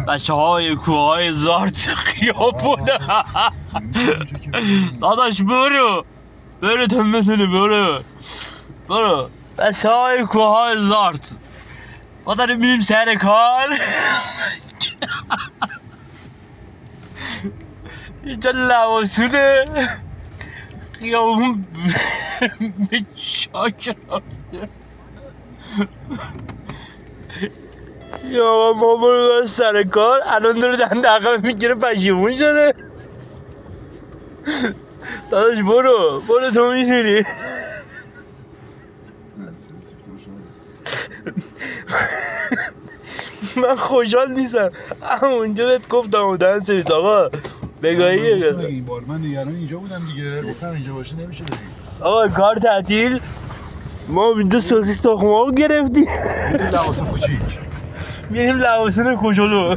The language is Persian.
بچه های کوههای زارت خیابونه. داداش برو تو میتونی برو بچه های کوههای زارت ما داریم میریم سر کار. اینجا لواسونه خیابون به چاک رفته. یا ما برو سر کار الان داره دقیقه میگیره پشیمون شده. داداش برو تو میتونی. من خوشحال نیستم اونجا بهت گفتم بودن سویت آقا بگاهیه. این بار من نگران اینجا بودم دیگه گفتم اینجا باشه نمیشه بریم. آقا کار تعطیل ما اینجا سوسیس تخم مرغ گرفتیم. لواسون کوچیک میریم لواسون کوچولو.